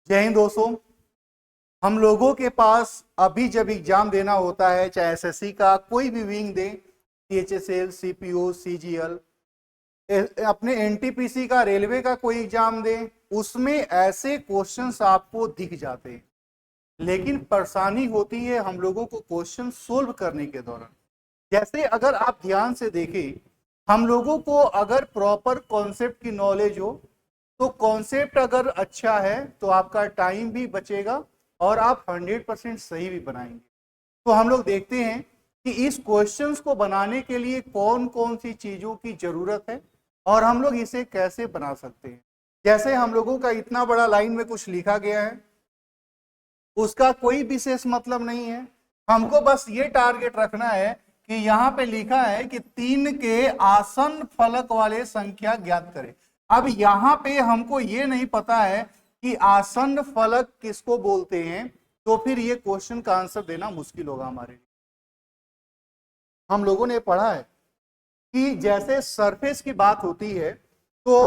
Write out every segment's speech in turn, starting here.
जय हिंद दोस्तों। हम लोगों के पास अभी जब एग्जाम देना होता है, चाहे एसएससी का कोई भी विंग दे, सीएचएसएल, सीपीओ, सीजीएल, अपने एनटीपीसी का, रेलवे का कोई एग्जाम दे, उसमें ऐसे क्वेश्चंस आपको दिख जाते हैं। लेकिन परेशानी होती है हम लोगों को क्वेश्चन सोल्व करने के दौरान। जैसे अगर आप ध्यान से देखें, हम लोगों को अगर प्रॉपर कॉन्सेप्ट की नॉलेज हो तो कॉन्सेप्ट अगर अच्छा है तो आपका टाइम भी बचेगा और आप 100% सही भी बनाएंगे। तो हम लोग देखते हैं कि इस क्वेश्चंस को बनाने के लिए कौन कौन सी चीजों की जरूरत है और हम लोग इसे कैसे बना सकते हैं। जैसे हम लोगों का इतना बड़ा लाइन में कुछ लिखा गया है, उसका कोई विशेष मतलब नहीं है। हमको बस ये टारगेट रखना है कि यहाँ पे लिखा है कि 3 के आसन फलक वाले संख्या ज्ञात करें। अब यहाँ पे हमको ये नहीं पता है कि आसन फलक किसको बोलते हैं, तो फिर ये क्वेश्चन का आंसर देना मुश्किल होगा हमारे लिए। हम लोगों ने पढ़ा है कि जैसे सरफेस की बात होती है तो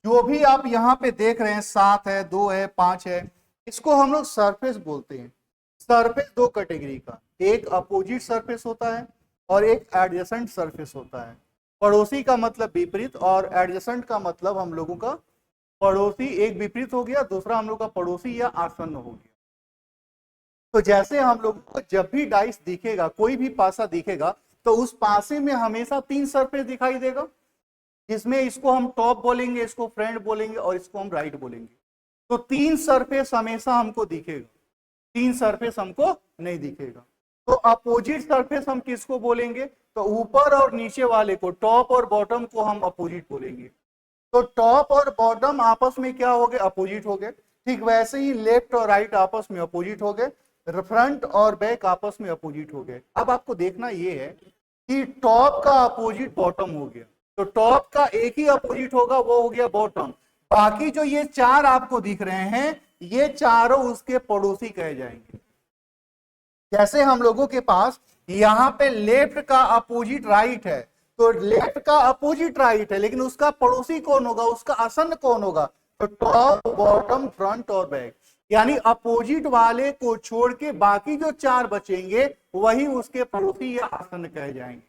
जो भी आप यहाँ पे देख रहे हैं, 7 है, 2 है, 5 है, इसको हम लोग सरफेस बोलते हैं। सरफेस दो कैटेगरी का, एक अपोजिट सरफेस होता है और एक एडजेसेंट सरफेस होता है। पड़ोसी का मतलब विपरीत और एडजेसेंट का मतलब हम लोगों का पड़ोसी, एक विपरीत हो गया, दूसरा हम लोग का पड़ोसी या आसन्न हो गया। तो जैसे हम लोगों को जब भी डाइस दिखेगा, कोई भी पासा दिखेगा, तो उस पासे में हमेशा 3 सरफेस दिखाई देगा, जिसमें इसको हम टॉप बोलेंगे, इसको फ्रंट बोलेंगे और इसको हम राइट बोलेंगे। तो 3 सरफेस हमेशा हमको दिखेगा, 3 सरफेस हमको नहीं दिखेगा। तो अपोजिट सरफेस हम किसको बोलेंगे, तो ऊपर और नीचे वाले को, टॉप और बॉटम को हम अपोजिट बोलेंगे। तो टॉप और बॉटम आपस में क्या हो गए, अपोजिट हो गए। ठीक वैसे ही लेफ्ट और राइट आपस में अपोजिट हो गए, फ्रंट और बैक आपस में अपोजिट हो गए। अब आपको देखना यह है कि टॉप का अपोजिट बॉटम हो गया, तो टॉप का एक ही अपोजिट होगा, वो हो गया बॉटम। बाकी जो ये 4 आपको दिख रहे हैं, ये चारों उसके पड़ोसी कहे जाएंगे। जैसे हम लोगों के पास यहां पे लेफ्ट का अपोजिट राइट है, तो लेफ्ट का अपोजिट राइट है, लेकिन उसका पड़ोसी कौन होगा, उसका आसन्न कौन होगा, तो टॉप, बॉटम, फ्रंट और बैक। यानी अपोजिट वाले को छोड़ के बाकी जो 4 बचेंगे वही उसके पड़ोसी या आसन्न कहे जाएंगे।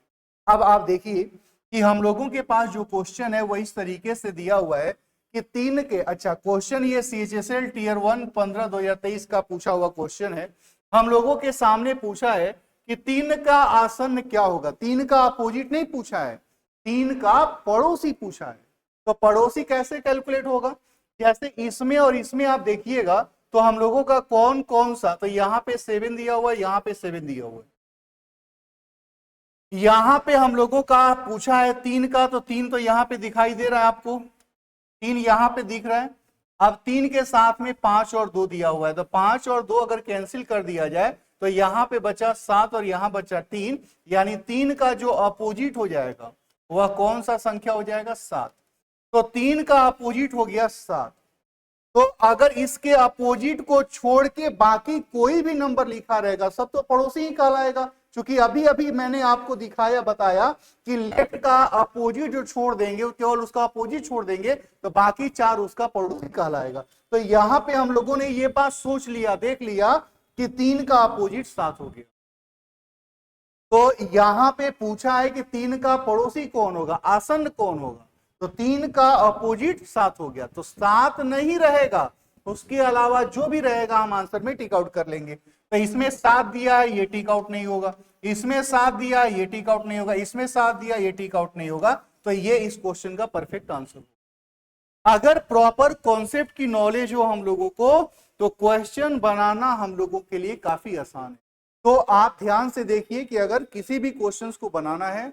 अब आप देखिए कि हम लोगों के पास जो क्वेश्चन है वो इस तरीके से दिया हुआ है कि 3 के, अच्छा क्वेश्चन ये सीएचएसएल टियर 1 15/2023 का पूछा हुआ क्वेश्चन है। हम लोगों के सामने पूछा है कि 3 का आसन्न क्या होगा। 3 का अपोजिट नहीं पूछा है, 3 का पड़ोसी पूछा है। तो पड़ोसी कैसे कैलकुलेट होगा, जैसे इसमें और इसमें आप देखिएगा तो हम लोगों का कौन कौन सा, तो यहां पे 7 दिया हुआ है, यहां पे 7 दिया हुआ है। यहां पे हम लोगों का पूछा है 3 का, तो 3 तो यहां पे दिखाई दे रहा है आपको, 3 यहां पे दिख रहा है। अब 3 के साथ में 5 और 2 दिया हुआ है, तो 5 और 2 अगर कैंसिल कर दिया जाए तो यहां पे बचा 7 और यहां बचा 3, यानी 3 का जो अपोजिट हो जाएगा वह कौन सा संख्या हो जाएगा, 7। तो 3 का अपोजिट हो गया 7। तो अगर इसके अपोजिट को छोड़ के बाकी कोई भी नंबर लिखा रहेगा, सब तो पड़ोसी ही कहलाएगा। क्योंकि अभी अभी मैंने आपको दिखाया, बताया कि लेफ्ट का अपोजिट जो छोड़ देंगे, केवल उसका अपोजिट छोड़ देंगे, तो बाकी 4 उसका पड़ोसी कहलाएगा। तो यहां पे हम लोगों ने ये बात सोच लिया, देख लिया कि 3 का अपोजिट 7 हो गया। तो यहां पे पूछा है कि 3 का पड़ोसी कौन होगा, आसन्न कौन होगा, तो 3 का अपोजिट 7 हो गया, तो 7 नहीं रहेगा, उसके अलावा जो भी रहेगा हम आंसर में टिक आउट कर लेंगे। तो इसमें 7 दिया है, ये टिक आउट नहीं होगा, इसमें 7 दिया है, ये टिक आउट नहीं होगा, इसमें 7 दिया, ये टिक आउट नहीं होगा। तो ये इस क्वेश्चन का परफेक्ट आंसर होगा। अगर प्रॉपर कॉन्सेप्ट की नॉलेज हो हम लोगों को, तो क्वेश्चन बनाना हम लोगों के लिए काफी आसान है। तो आप ध्यान से देखिए कि अगर किसी भी क्वेश्चंस को बनाना है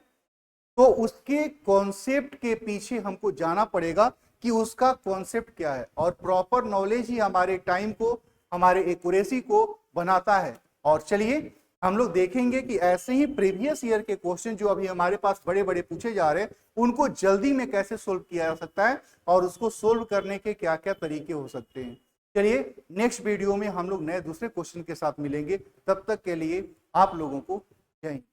तो उसके कॉन्सेप्ट के पीछे हमको जाना पड़ेगा कि उसका कॉन्सेप्ट क्या है, और प्रॉपर नॉलेज ही हमारे टाइम को, हमारे एक्यूरेसी को बनाता है। और चलिए हम लोग देखेंगे कि ऐसे ही प्रीवियस ईयर के क्वेश्चन जो अभी हमारे पास बड़े बड़े पूछे जा रहे हैं, उनको जल्दी में कैसे सोल्व किया जा सकता है और उसको सोल्व करने के क्या क्या तरीके हो सकते हैं। चलिए नेक्स्ट वीडियो में हम लोग नए दूसरे क्वेश्चन के साथ मिलेंगे। तब तक के लिए आप लोगों को जय हिंद।